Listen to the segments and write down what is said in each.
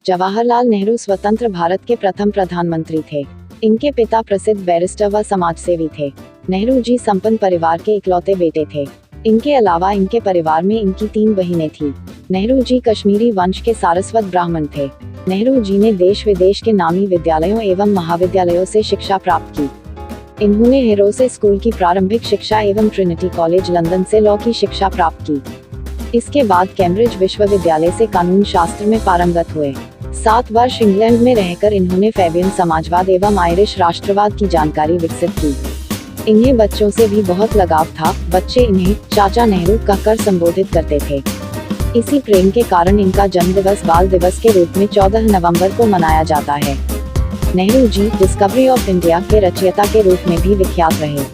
जवाहरलाल नेहरू स्वतंत्र भारत के प्रथम प्रधानमंत्री थे। इनके पिता प्रसिद्ध बैरिस्टर व समाजसेवी थे। नेहरू जी संपन्न परिवार के इकलौते बेटे थे। इनके अलावा इनके परिवार में इनकी 3 बहिनें थीं। नेहरू जी कश्मीरी वंश के सारस्वत ब्राह्मण थे। नेहरू जी ने देश विदेश के नामी विद्यालयों एवं महाविद्यालयों से शिक्षा प्राप्त की। इन्होंने हेरोसे स्कूल की प्रारंभिक शिक्षा एवं ट्रिनिटी कॉलेज लंदन से लॉ की शिक्षा प्राप्त की। इसके बाद कैम्ब्रिज विश्वविद्यालय से कानून शास्त्र में पारंगत हुए। 7 वर्ष इंग्लैंड में रहकर इन्होंने फैबियन समाजवाद एवं आयरिश राष्ट्रवाद की जानकारी विकसित की। इन्हें बच्चों से भी बहुत लगाव था। बच्चे इन्हें चाचा नेहरू कहकर संबोधित करते थे। इसी प्रेम के कारण इनका जन्मदिवस बाल दिवस के रूप में 14 नवंबर को मनाया जाता है। Nehru ji discovery of India के रचयिता के रूप में भी विख्यात रहे।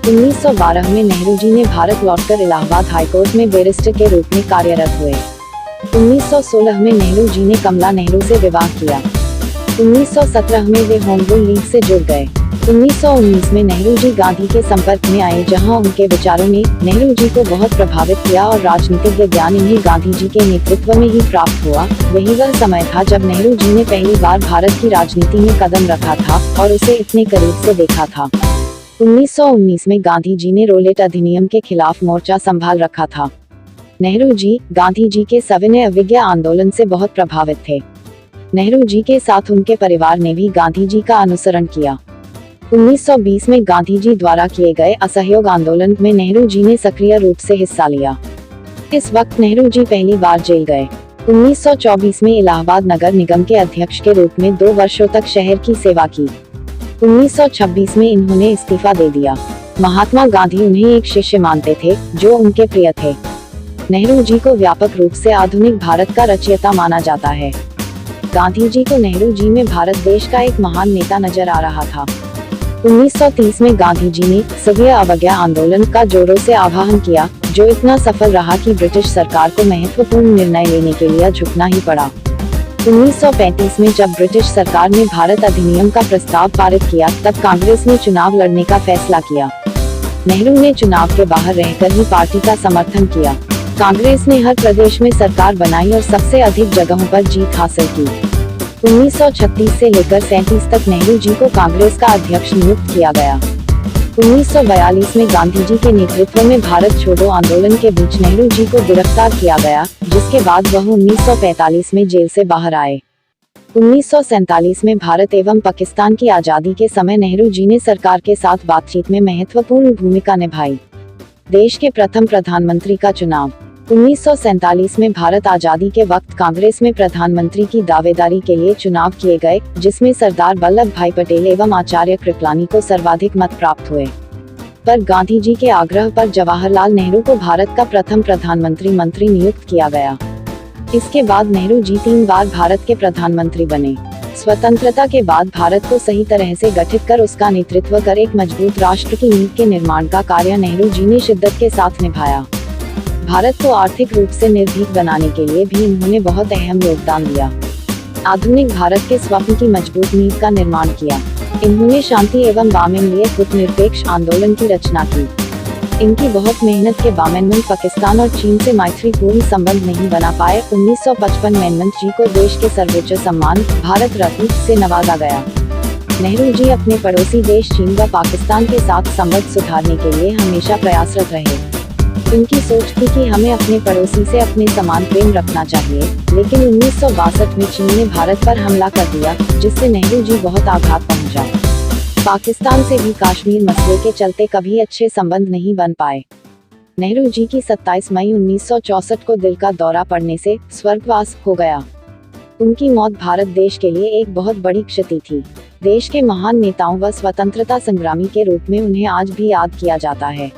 1912 में नेहरू जी ने भारत लौटकर इलाहाबाद हाईकोर्ट में बैरिस्टर के रूप में कार्यरत हुए। 1916 में नेहरू जी ने कमला नेहरू से विवाह किया। 1917 में वे होम रूल लीग से जुड़ गए। 1919 में नेहरू जी गांधी के संपर्क में आए, जहां उनके विचारों ने नेहरू जी को बहुत प्रभावित किया और राजनीतिक ज्ञान इन्हें गांधी जी के नेतृत्व में ही प्राप्त हुआ। यही वह समय था जब नेहरू जी ने पहली बार भारत की राजनीति में कदम रखा था और उसे इतने करीब से देखा था। 1919 में गांधी जी ने रोलेट अधिनियम के खिलाफ मोर्चा संभाल रखा था। नेहरू जी गांधी जी के सविनय अवज्ञा आंदोलन से बहुत प्रभावित थे। नेहरू जी के साथ उनके परिवार ने भी गांधी जी का अनुसरण किया। 1920 में गांधी जी द्वारा किए गए असहयोग आंदोलन में नेहरू जी ने सक्रिय रूप से हिस्सा लिया। इस वक्त नेहरू जी पहली बार जेल गए। 1924 में इलाहाबाद नगर निगम के अध्यक्ष के रूप में 2 वर्षों तक शहर की सेवा की। 1926 में इन्होंने इस्तीफा दे दिया। महात्मा गांधी उन्हें एक शिष्य मानते थे, जो उनके प्रिय थे। नेहरू जी को व्यापक रूप से आधुनिक भारत का रचयिता माना जाता है। गांधी जी को नेहरू जी में भारत देश का एक महान नेता नजर आ रहा था। 1930 में गांधी जी ने सविनय अवज्ञा आंदोलन का जोरों से आह्वान किया, जो इतना सफल रहा कि ब्रिटिश सरकार को महत्वपूर्ण निर्णय लेने के लिए झुकना ही पड़ा। 1935 में जब ब्रिटिश सरकार ने भारत अधिनियम का प्रस्ताव पारित किया, तब कांग्रेस ने चुनाव लड़ने का फैसला किया। नेहरू ने चुनाव के बाहर रहकर ही पार्टी का समर्थन किया। कांग्रेस ने हर प्रदेश में सरकार बनाई और सबसे अधिक जगहों पर जीत हासिल की। 1936 से लेकर 37 तक नेहरू जी को कांग्रेस का अध्यक्ष नियुक्त किया गया। 1942 में गांधी जी के नेतृत्व में भारत छोड़ो आंदोलन के बीच नेहरू जी को गिरफ्तार किया गया, जिसके बाद वह 1945 में जेल से बाहर आए। 1947 में भारत एवं पाकिस्तान की आजादी के समय नेहरू जी ने सरकार के साथ बातचीत में महत्वपूर्ण भूमिका निभाई। देश के प्रथम प्रधानमंत्री का चुनाव 1947 में भारत आजादी के वक्त कांग्रेस में प्रधानमंत्री की दावेदारी के लिए चुनाव किए गए, जिसमें सरदार वल्लभ भाई पटेल एवं आचार्य कृपलानी को सर्वाधिक मत प्राप्त हुए। पर गांधी जी के आग्रह पर जवाहरलाल नेहरू को भारत का प्रथम प्रधानमंत्री मंत्री नियुक्त किया गया। इसके बाद नेहरू जी 3 बार भारत के प्रधानमंत्री बने। स्वतंत्रता के बाद भारत को सही तरह से गठित कर उसका नेतृत्व कर एक मजबूत राष्ट्र की नींव के निर्माण का कार्य नेहरू जी ने शिद्दत के साथ निभाया। भारत को आर्थिक रूप से निर्भीक बनाने के लिए भी इन्होंने बहुत अहम योगदान दिया। आधुनिक भारत के स्वप्न की मजबूत नींव का निर्माण किया। इन्होंने शांति एवं बामेनलीय गुटनिरपेक्ष आंदोलन की रचना की। इनकी बहुत मेहनत के बावजूद पाकिस्तान और चीन से मैत्रीपूर्ण संबंध नहीं बना पाए। 1955 में नेहरू जी को देश के सर्वोच्च सम्मान भारत रत्न से नवाजा गया। नेहरू जी अपने पड़ोसी देश चीन व पाकिस्तान के साथ संबंध सुधारने के लिए हमेशा प्रयासरत रहे। उनकी सोच थी कि हमें अपने पड़ोसी से अपने समान प्रेम रखना चाहिए, लेकिन 1962 में चीन ने भारत पर हमला कर दिया, जिससे नेहरू जी बहुत आघात पहुंचा। पाकिस्तान से भी कश्मीर मसले के चलते कभी अच्छे संबंध नहीं बन पाए। नेहरू जी की 27 मई 1964 को दिल का दौरा पड़ने से स्वर्गवास हो गया। उनकी मौत भारत देश के लिए एक बहुत बड़ी क्षति थी। देश के महान नेताओं व स्वतंत्रता संग्रामी के रूप में उन्हें आज भी याद किया जाता है।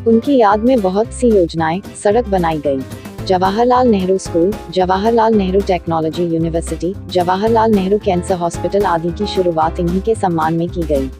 उनकी याद में बहुत सी योजनाएं, सड़क बनाई गई। Jawaharlal Nehru school, Jawaharlal Nehru technology university, Jawaharlal Nehru cancer hospital आदि की शुरुआत इन्हीं के सम्मान में की गई।